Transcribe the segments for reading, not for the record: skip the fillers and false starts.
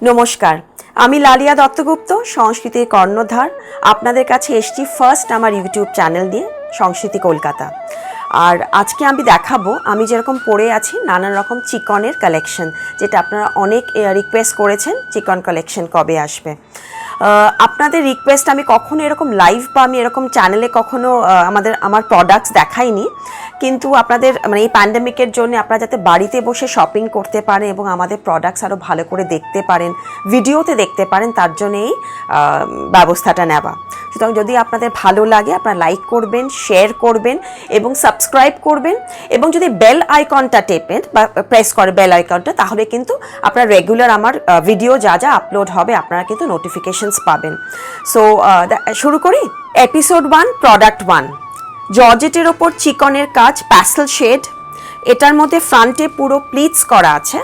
নমস্কার, আমি লালিয়া দত্তগুপ্ত, সংস্কৃতির কর্ণধার। আপনাদের কাছে এসছি ফার্স্ট আমার ইউটিউব চ্যানেল নিয়ে, সংস্কৃতি কলকাতা। আর আজকে আমি দেখাবো আমি যেরকম পরে আছি নানান রকম চিকনের কালেকশন, যেটা আপনারা অনেক রিকোয়েস্ট করেছেন চিকন কালেকশন কবে আসবে। আপনাদের রিকোয়েস্ট আমি কখনো এরকম লাইভ বা আমি এরকম চ্যানেলে কখনো আমার প্রোডাক্টস দেখাইনি, কিন্তু আপনাদের মানে এই প্যান্ডেমিকের জন্য আপনারা যাতে বাড়িতে বসে শপিং করতে পারেন এবং আমাদের প্রোডাক্টস আরও ভালো করে দেখতে পারেন, ভিডিওতে দেখতে পারেন, তার জন্য এই ব্যবস্থাটা নেওয়া। সুতরাং যদি আপনাদের ভালো লাগে আপনারা লাইক করবেন, শেয়ার করবেন এবং সাবস্ক্রাইব করবেন, এবং যদি বেল আইকনটা টেপেন বা প্রেস করে বেল আইকনটা, তাহলে কিন্তু আপনারা রেগুলার আমার ভিডিও যা যা আপলোড হবে আপনারা কিন্তু নোটিফিকেশনস পাবেন। সো শুরু করি। এপিসোড 1, প্রোডাক্ট 1, জর্জেটের ওপর চিকনের কাজ, প্যাস্টেল শেড। এটার মধ্যে ফ্রন্টে পুরো প্লিটস করা আছে,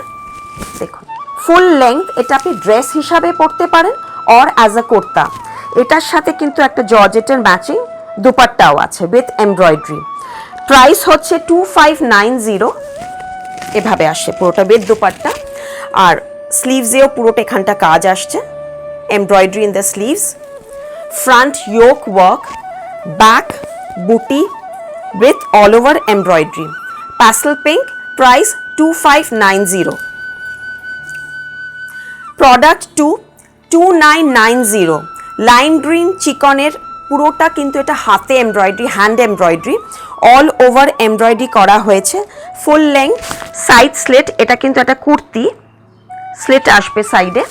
দেখুন ফুল লেংথ। এটা আপনি ড্রেস হিসাবে পরতে পারেন অর অ্যাজ আ কুর্তা। এটার সাথে কিন্তু একটা জর্জেটের ম্যাচিং দুপাট্টাও আছে উইথ এমব্রয়ডারি। প্রাইস হচ্ছে 2590। এভাবে আসছে পুরোটা উইথ দুপাট্টা, আর স্লিভসেও পুরোটা এখানটা কাজ আসছে, embroidery in the sleeves. Front yoke work, back buti with all over embroidery. Pastel pink, price 2590. Product 2, 2990. Lime green চিকনের, পুরোটা কিন্তু এটা হাতে embroidery, hand embroidery, all over embroidery করা হয়েছে। ফুল লেংথ, সাইড স্লিট। এটা কিন্তু একটা কুর্তি, স্লিট আসবে সাইডে,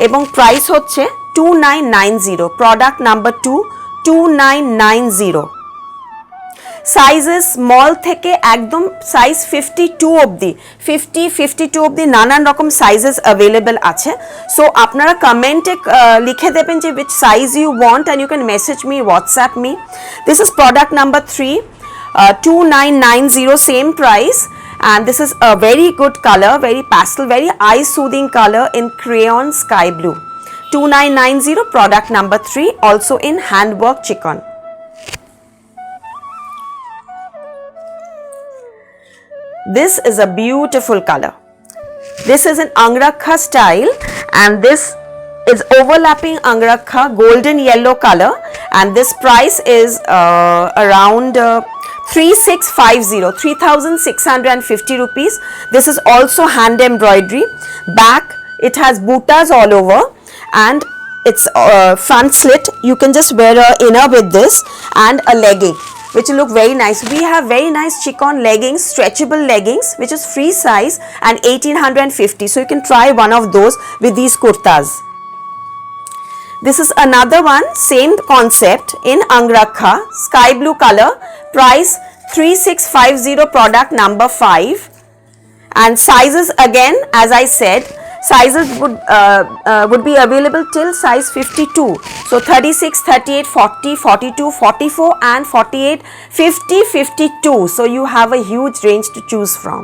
এবং প্রাইস হচ্ছে 2990। Product number 2, 2990। সাইজেস স্মল থেকে একদম সাইজ 52 অবধি, 52 অবধি নানান রকম সাইজেস অ্যাভেলেবেল আছে। সো আপনারা কমেন্টে লিখে দেবেন যে which size you want and you can message me, WhatsApp me. This is product number 3, 2990, same price, and this is a very good color, very pastel, very eye soothing color in crayon sky blue. 2990, product number 3, also in handwork chiffon. This is a beautiful color. This is an Angrakha style, and this is overlapping Angrakha golden yellow color, and this price is around 3650, 3650 rupees. This is also hand embroidery. Back it has buttas all over, and it's front slit. You can just wear a inner with this and a legging, which will look very nice. We have very nice chiffon leggings, stretchable leggings, which is free size and 1850. So you can try one of those with these kurtas. This is another one, same concept in Angrakha, sky blue color, price 3650, product number 5. And sizes again, as I said, sizes would be available till size 52. So 36, 38, 40, 42, 44 and 48, 50, 52. So you have a huge range to choose from.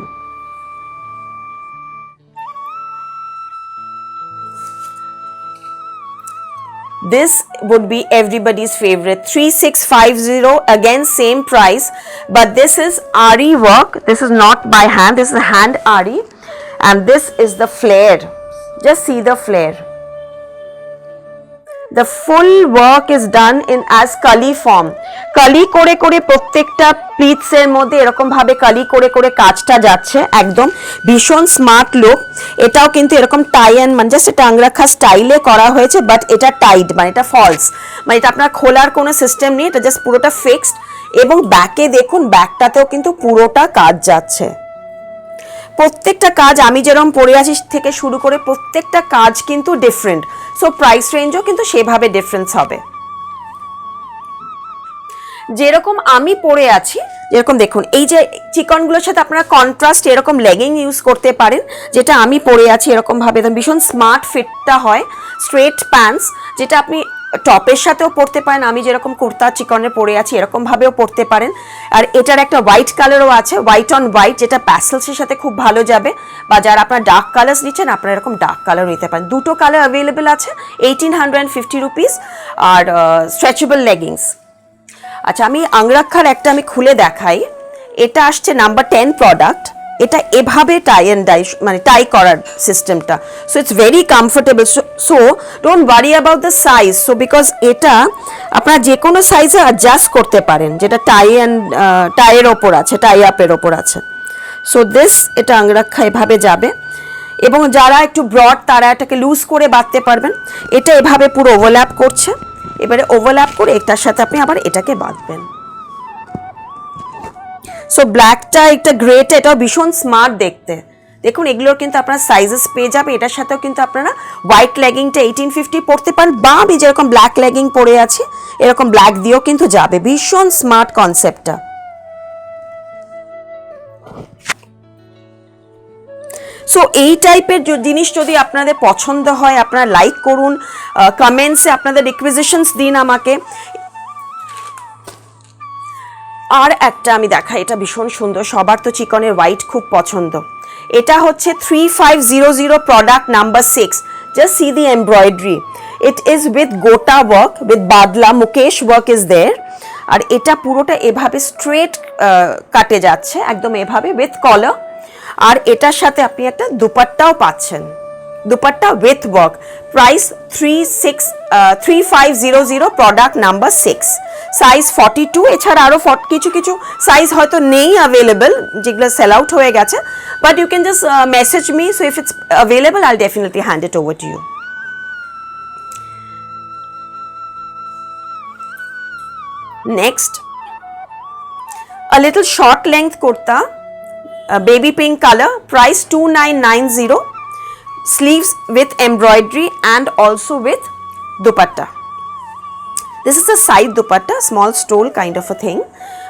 This would be everybody's favorite, 3650, again same price, but this is Ari work. This is not by hand, this is hand Ari, and this is the flare. Just see the flare. The full work is done in as kali form. Kali করে করে প্রত্যেকটা pleats এর মধ্যে এরকম ভাবে কলি করে করে কাজটা যাচ্ছে, একদম ভীষণ স্মার্ট লুক। এটাও কিন্তু এরকম টাই অ্যান্ড মানে জাস্ট এটা আংরাখা স্টাইলে করা হয়েছে, বাট এটা টাইট, মানে এটা ফলস, মানে এটা আপনার খোলার কোনো সিস্টেম নেই, এটা জাস্ট পুরোটা ফিক্সড। এবং ব্যাকে দেখুন, ব্যাকটাতেও কিন্তু পুরোটা কাজ যাচ্ছে। প্রত্যেকটা কাজ আমি যেরকম পরে আছি থেকে শুরু করে প্রত্যেকটা কাজ কিন্তু ডিফারেন্ট। সো প্রাইস রেঞ্জও কিন্তু সেভাবে ডিফারেন্স হবে। যেরকম আমি পরে আছি, যেরকম দেখুন এই যে চিকনগুলোর সাথে আপনারা কন্ট্রাস্ট এরকম লেগিং ইউজ করতে পারেন, যেটা আমি পরে আছি এরকমভাবে ভীষণ স্মার্ট ফিটটা হয়। স্ট্রেট প্যান্টস, যেটা আপনি টপের সাথেও পরতে পারেন, আমি যেরকম কুর্তা চিকনের পরে আছি এরকমভাবেও পরতে পারেন। আর এটার একটা হোয়াইট কালারও আছে, হোয়াইট অন হোয়াইট, যেটা প্যাস্টেলসের সাথে খুব ভালো যাবে, বা যারা আপনার ডার্ক কালার্স নিচ্ছেন আপনারা এরকম ডার্ক কালার নিতে পারেন। দুটো কালার অ্যাভেলেবেল আছে, 1850 রুপিস, আর স্ট্রেচেবল লেগিংস। আচ্ছা, আমি আংরাখার একটা আমি খুলে দেখাই। এটা আসছে নাম্বার 10 প্রোডাক্ট, এটা এভাবে টাই অ্যান্ড ডাই মানে টাই করার সিস্টেমটা, so it's very comfortable. So don't worry about the size, so because এটা আপনারা যে কোনো সাইজে অ্যাডজাস্ট করতে পারেন, যেটা টাইয়ের ওপর আছে, টাই আপের ওপর আছে। সো এটা আংরাক্ষা এভাবে যাবে, এবং যারা একটু ব্রড তারা এটাকে লুজ করে বাঁধতে পারবেন। এটা এভাবে পুরো ওভারল্যাপ করছে, এবারে ওভারল্যাপ করে এটার সাথে আপনি আবার এটাকে বাঁধবেন। সো ব্ল্যাকটা একটা গ্রেটা, এটাও ভীষণ স্মার্ট দেখতে। দেখুন এগুলোর কিন্তু আপনারা সাইজেস পেয়ে যাবে। এটার সাথেও কিন্তু আপনারা হোয়াইট লেগিংটা 1850 পরতে পারেন, বা আমি যেরকম ব্ল্যাক লেগিং পরে আছি এরকম ব্ল্যাক দিয়েও কিন্তু যাবে। ভীষণ স্মার্ট কনসেপ্টটা। সো এই টাইপের জিনিস যদি আপনাদের পছন্দ হয় আপনারা লাইক করুন, কমেন্টসে আপনাদের রিকোয়েজিশনস দিন আমাকে। আর একটা আমি দেখাই, এটা ভীষণ সুন্দর, সবার তো চিকনের হোয়াইট খুব পছন্দ। এটা হচ্ছে 3500 product number 6। Just see the embroidery, it is with gota work, with badla mukesh work is there. আর এটা পুরোটা এভাবে স্ট্রেট কাটে যাচ্ছে, একদম এভাবে উইথ কলার। আর এটার সাথে আপনি একটা দুপাট্টাও পাচ্ছেন, dupatta with work. Price 3500, product number 6, size 42। এছাড়া আরও কিছু কিছু সাইজ হয়তো নেই অ্যাভেলেবল, যেগুলো সেল আউট হয়ে গেছে, but you can just message me, so if it's available I'll definitely hand it over to you. Next, a little short length kurta, baby pink color, price 2990, sleeves with embroidery and also with dupatta. This is a side dupatta, small stole kind of a thing,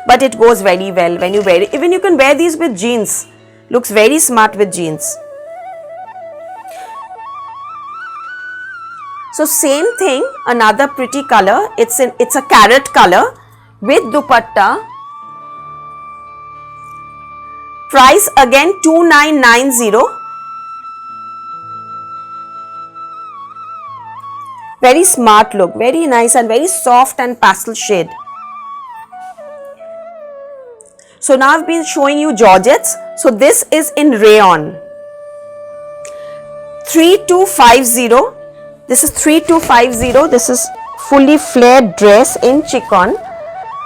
but it goes very well when you wear it. Even you can wear these with jeans, looks very smart with jeans. So same thing, another pretty color, it's a carrot color with dupatta. Price again 2990. Very smart look, very nice and very soft and pastel shade. So now I've been showing you georgettes. So this is in rayon. 3250. This is 3250. This is fully flared dress in chiffon.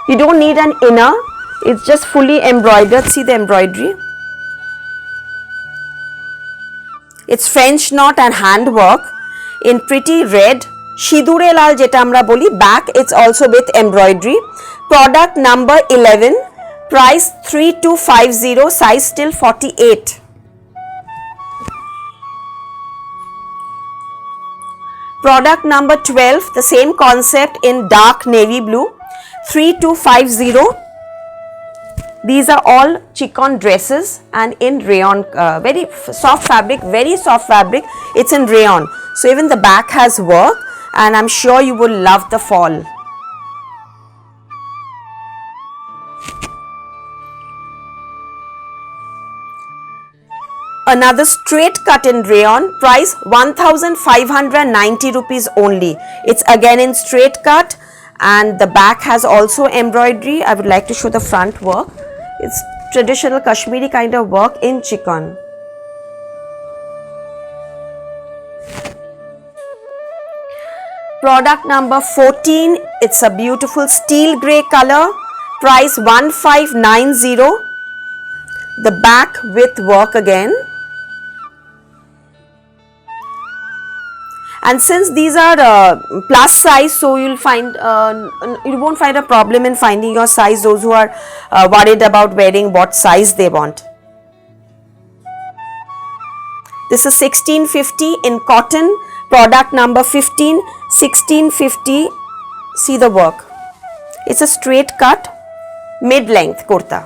You don't need an inner. It's just fully embroidered. See the embroidery. It's French knot and handwork in pretty red. Shidure lal jeta amra boli, back it's also with embroidery. Product number 11. Price 3250. Size still 48. Product number 12. The same concept in dark navy blue. 3250. These are all chiffon dresses and in rayon, very soft fabric, very soft fabric. It's in rayon. So even the back has work, and I'm sure you will love the fall. Another straight cut in rayon, price 1590 rupees only. It's again in straight cut, and the back has also embroidery. I would like to show the front work. It's traditional Kashmiri kind of work in chiffon. Product number 14. It's a beautiful steel grey color. Price 1590. The back with work again. And since these are plus size, so you won't find a problem in finding your size, those who are worried about wearing what size they want. This is 1650 in cotton, product number 15, 1650. See the work. It's a straight cut, mid-length kurta.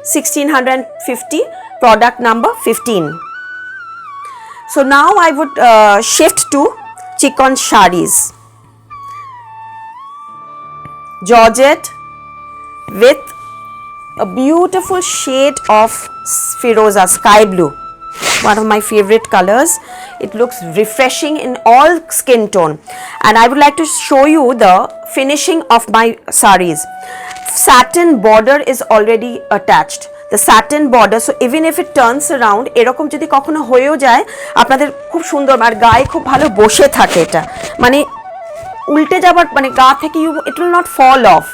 1650, product number 15. So now I would shift to chiffon sarees. Georgette with a beautiful shade of Firoza, sky blue. One of my favorite colors. It looks refreshing in all skin tone. And I would like to show you the finishing of my sarees. satin border is already attached. The satin border, so even if it turns around, এরকম যদি কখনো হয়েও যায় আপনাদের খুব সুন্দর আর গায়ে খুব ভালো বসে থাকে এটা, মানে উল্টে যাবার মানে গা থেকে it will not fall off.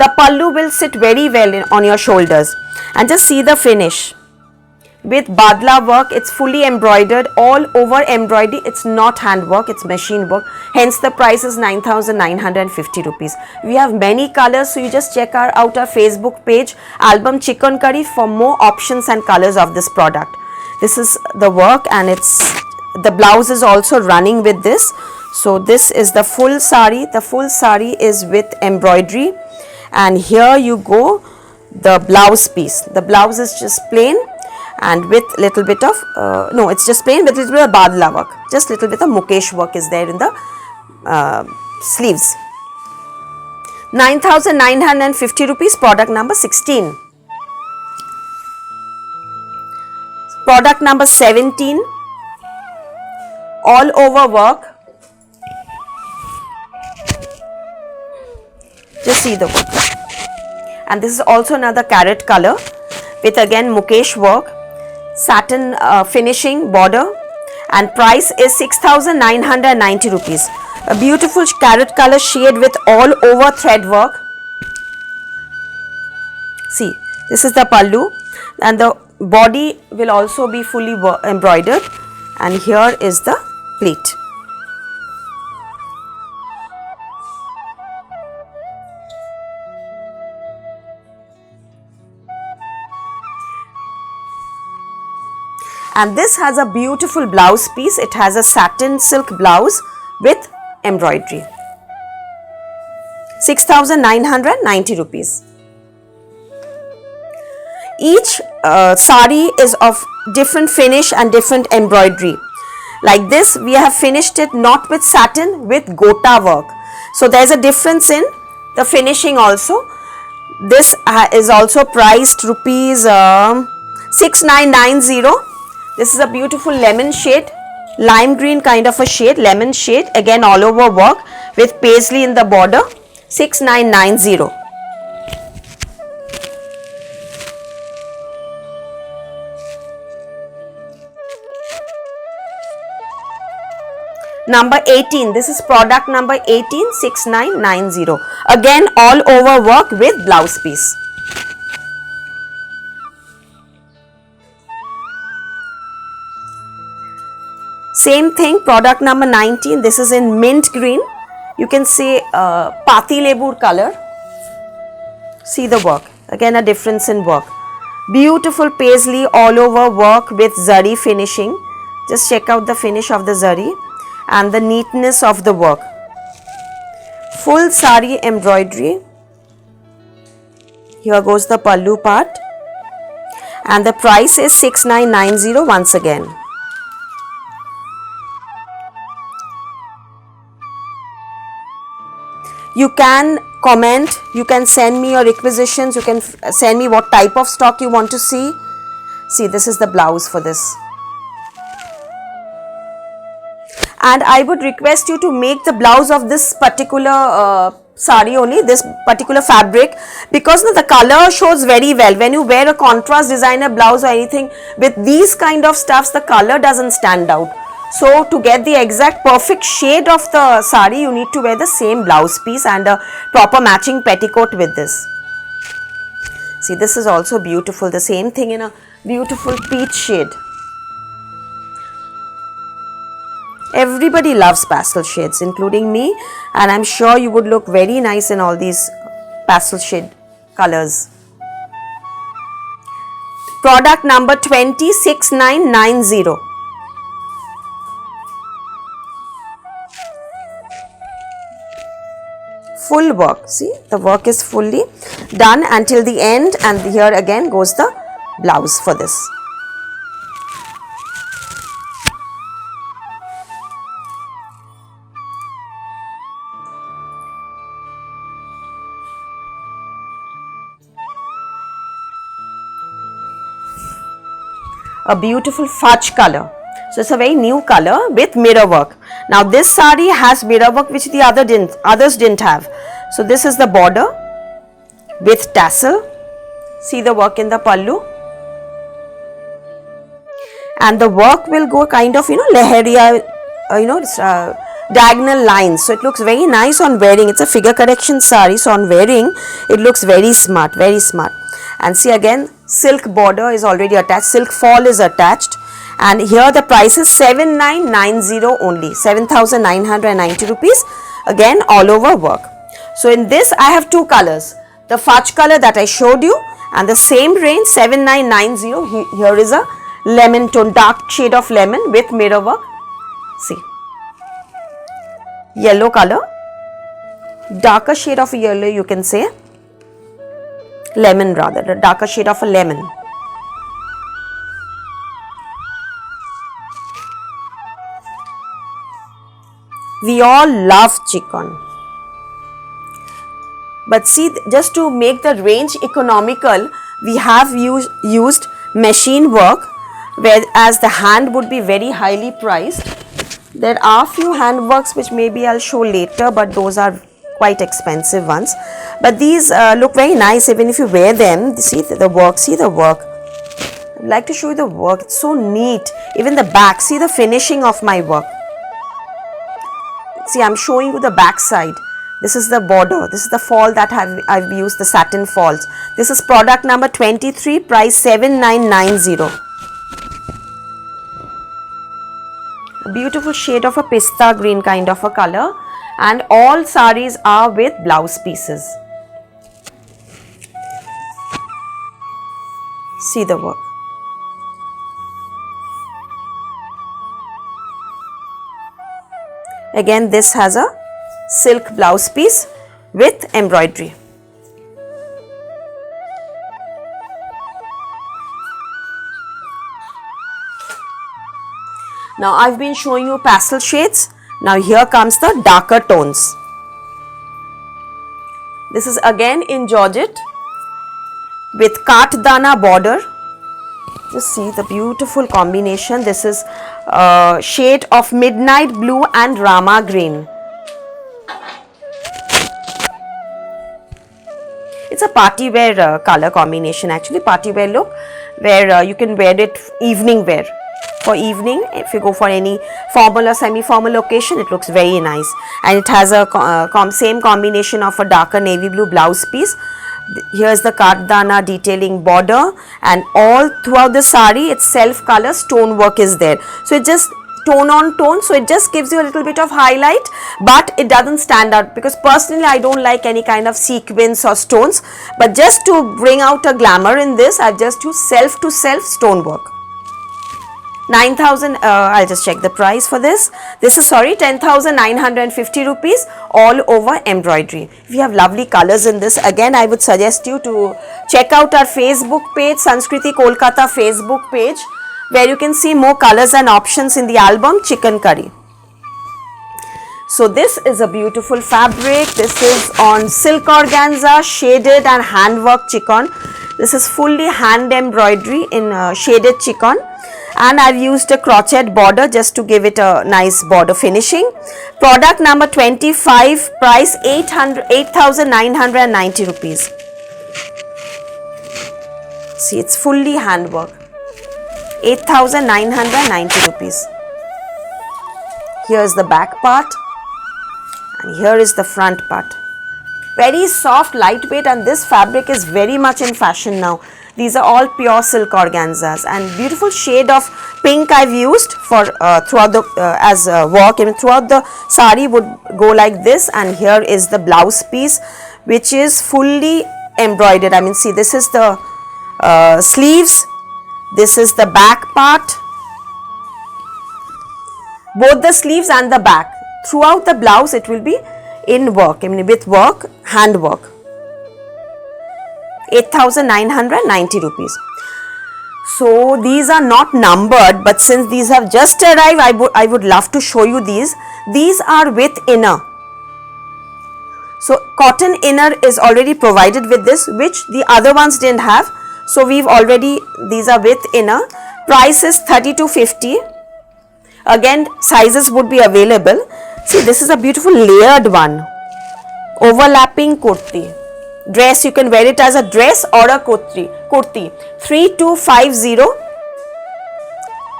The pallu will sit very well on your shoulders. And just see the finish. With badla work, it's fully embroidered, all over embroidery. It's not hand work, it's machine work. Hence the price is 9,950 rupees. We have many colors, so you just check out our Facebook page, Album Chicken Curry, for more options and colors of this product. This is the work, and the blouse is also running with this. So this is the full sari. The full sari is with embroidery, and here you go, the blouse piece. The blouse is just plain and with little bit of no, it's just plain with little bit of badla work. Just little bit of Mukesh work is there in the sleeves. 9,950 rupees. Product number 16. Product number 17. All over work. Just see the work. And this is also another carrot color with again Mukesh work, satin finishing border, and price is 6,990 rupees. A beautiful carrot color shade with all over thread work. See, this is the pallu, and the body will also be fully embroidered, and here is the pleat. And this has a beautiful blouse piece. It has a satin silk blouse with embroidery. 6,990 rupees. Each sari is of different finish and different embroidery. Like this, we have finished it not with satin, with gota work. So there is a difference in the finishing also. This is also priced rupees 6,990. This is a beautiful lemon shade, lime green kind of a shade, lemon shade, again all over work with paisley in the border. 6,990. Number 18, this is product number 18, 6,990. Again all over work with blouse piece. Same thing, product number 19, this is in mint green. You can see pati lebur color. See the work, again a difference in work. Beautiful paisley all over work with zari finishing. Just check out the finish of the zari and the neatness of the work. Full sari embroidery. Here goes the pallu part, and the price is 6,990 once again. You can comment, you can send me your requisitions, you can send me what type of stock you want to see. See, this is the blouse for this. And I would request you to make the blouse of this particular sari only, this particular fabric, because the color shows very well. When you wear a contrast designer blouse or anything with these kind of stuffs, the color doesn't stand out. So to get the exact perfect shade of the sari, you need to wear the same blouse piece and a proper matching petticoat with this. See, this is also beautiful, the same thing in a beautiful peach shade. Everybody loves pastel shades, including me, and I'm sure you would look very nice in all these pastel shade colors. Product number 20, 6,990. Full work, see, the work is fully done until the end, and here again goes the blouse for this. A beautiful fudge color. So it's a very new color with mirror work. Now this sari has mirror work which the others didn't have. So this is the border with tassel. See the work in the pallu. And the work will go kind of, leheria, diagonal lines. So it looks very nice on wearing. It's a figure correction sari. So on wearing, it looks very smart, very smart. And see again, silk border is already attached. Silk fall is attached. And here the price is 7990 only. 7,990 rupees. Again, all over work. So in this, I have two colors. The fudge color that I showed you. And the same range, 7990. Here is a lemon tone, dark shade of lemon with mirror work. See, yellow color, darker shade of yellow, you can say, lemon rather, the darker shade of a lemon. We all love chiffon, but see, just to make the range economical, we have used machine work, whereas the hand would be very highly priced. There are few hand works which maybe I'll show later, but those are quite expensive ones. But these look very nice even if you wear them. See the work, see the work. I'd like to show you the work. It's so neat. Even the back, see the finishing of my work. See, I'm showing you the back side. This is the border. This is the fall that I've used, the satin falls. This is product number 23, price 7990. A beautiful shade of a pista green kind of a color, and all saris are with blouse pieces. See the work. Again, this has a silk blouse piece with embroidery. Now I've been showing you pastel shades. Now here comes the darker tones. This is again in Georgette with Katdana border. Just see the beautiful combination. This is shade of midnight blue and Rama green. It's a party wear color combination, actually party wear look, where you can wear it evening wear. For evening, if you go for any formal or semi-formal occasion, it looks very nice. And it has a same combination of a darker navy blue blouse piece. Here's the Katdana detailing border, and all throughout the sari, it's self color stone work is there. So it just tone on tone, so it just gives you a little bit of highlight, but it doesn't stand out, because personally I don't like any kind of sequins or stones, but just to bring out a glamour in this, I've just used self to self stone work. 9,000, I'll just check the price for this. This is 10,950 rupees, all over embroidery. If you have lovely colors in this, again I would suggest you to check out our Facebook page, Sanskriti Kolkata Facebook page, where you can see more colors and options in the album Chicken Curry. So this is a beautiful fabric. This is on silk organza, shaded and handwork chiffon. This is fully hand embroidery in shaded chiffon. And I've used a crochet border just to give it a nice border finishing. Product number 25, price 8,990 rupees. See, it's fully handwork. 8,990 rupees. Here's the back part, and here is the front part. Very soft, lightweight, and this fabric is very much in fashion now. These are all pure silk organzas, and beautiful shade of pink I've used for throughout the as work. Even throughout the sari would go like this, and here is the blouse piece, which is fully embroidered. I mean, see, this is the sleeves, this is the back part, both the sleeves and the back. Throughout the blouse, it will be in work. I mean, with work, hand work. 8,990 rupees. So these are not numbered, but since these have just arrived, I would love to show you these. These are with inner. So cotton inner is already provided with this, which the other ones didn't have. So we've already, these are with inner. Price is 3250. Again, sizes would be available. See, this is a beautiful layered one. Overlapping kurti. dress, you can wear it as a dress or a kurti. 3250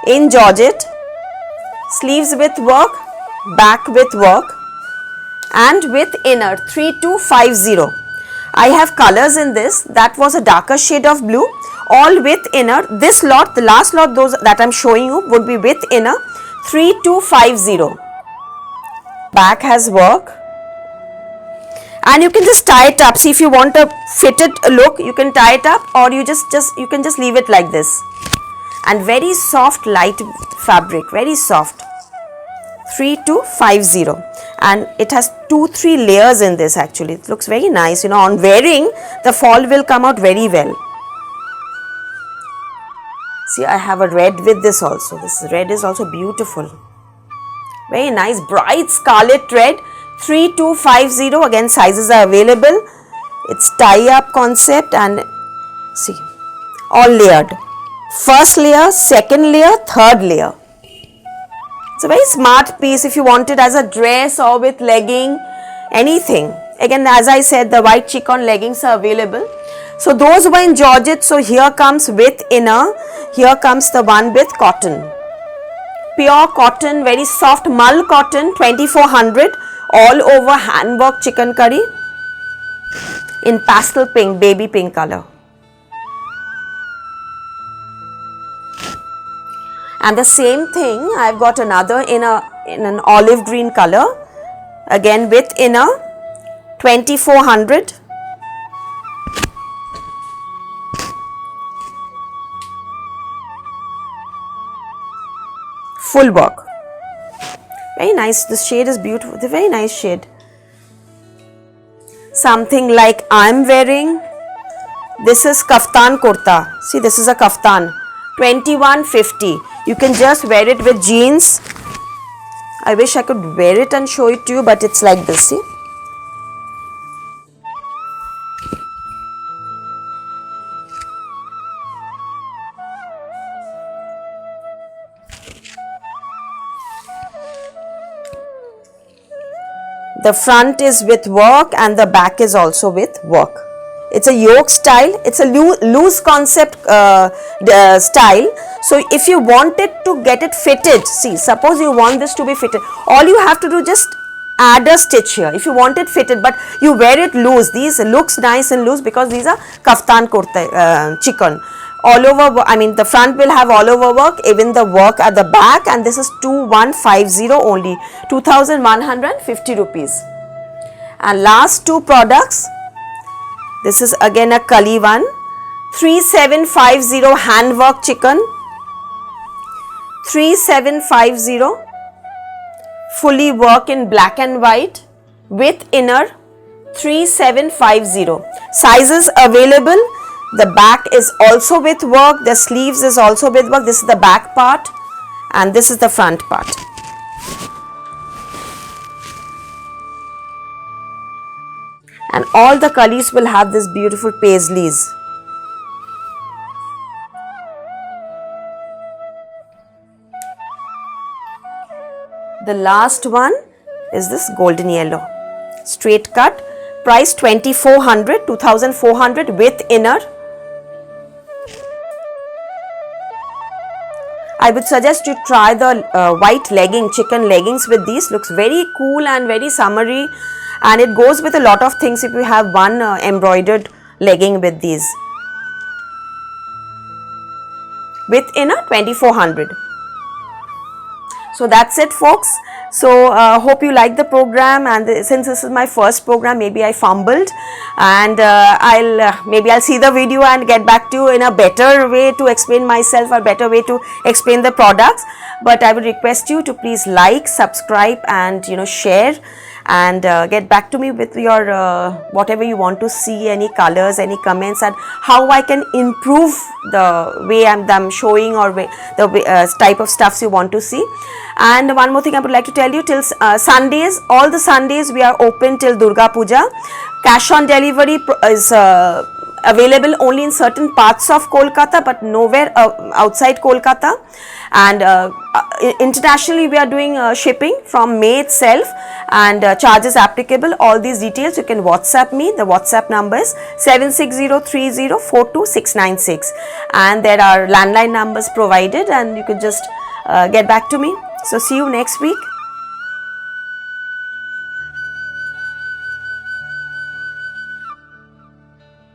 in Georgette, sleeves with work, back with work, and with inner. 3250. I have colors in this. That was a darker shade of blue, all with inner. This lot, the last lot, those that I'm showing you would be with inner. 3250. Back has work, and you can just tie it up. See, if you want a fitted look, you can tie it up, or you you can just leave it like this. And very soft, light fabric, very soft. 3250, and it has 2-3 layers in this. Actually, it looks very nice. You know, on wearing, the fall will come out very well. See, I have a red with this also. This red is also beautiful. Very nice, bright scarlet red. 3250. Again, sizes are available. It's tie-up concept, and see, all layered. First layer, second layer, third layer. It's a very smart piece if you want it as a dress or with legging, anything. Again, as I said, the white chiffon leggings are available. So those were in Georgette. So here comes with inner. Here comes the one with cotton. Pure cotton, very soft mull cotton, 2400, all over handwork chikankari in pastel pink, baby pink color. And the same thing, I've got another in an olive green color, again with inner, 2400. Full work. Very nice. This shade is beautiful. It's a very nice shade. Something like I'm wearing. This is kaftan kurta. See, this is a kaftan. 2150. You can just wear it with jeans. I wish I could wear it and show it to you, but it's like this. See. The front is with work and the back is also with work. It's a yoke style. It's a loose concept style. So if you want it to get it fitted, see, suppose you want this to be fitted, all you have to do just add a stitch here. If you want it fitted, but you wear it loose. These looks nice and loose because these are kaftan kurta chicken. All over, I mean, the front will have all over work, even the work at the back, and this is 2150 only, 2150 rupees. And last two products, this is again a Kali one, 3750 handwork chicken, 3750, fully work in black and white with inner, 3750. Sizes available. The back is also with work, the sleeves is also with work. This is the back part and this is the front part. And all the Kalis will have this beautiful paisleys. The last one is this golden yellow, straight cut, price 2400, 2400 with inner. I would suggest you try the white legging, chicken leggings with these. Looks very cool and very summery, and it goes with a lot of things if you have one embroidered legging with these. With inner 2400. So that's it, folks. So hope you like the program, and since this is my first program, maybe I fumbled, and maybe I'll see the video and get back to you in a better way to explain myself, or better way to explain the products. But I would request you to please like, subscribe, and share, and get back to me with your whatever you want to see, any colors, any comments, and how I can improve the way I'm showing, or the type of stuffs you want to see. And one more thing I would like to tell you, till Sundays, all the Sundays we are open till Durga Puja. Cash on delivery is available only in certain parts of Kolkata, but nowhere outside Kolkata. And internationally we are doing shipping from May itself, and charges applicable. All these details you can WhatsApp me. The WhatsApp number is 7603042696, and there are landline numbers provided, and you could just get back to me. So see you next week.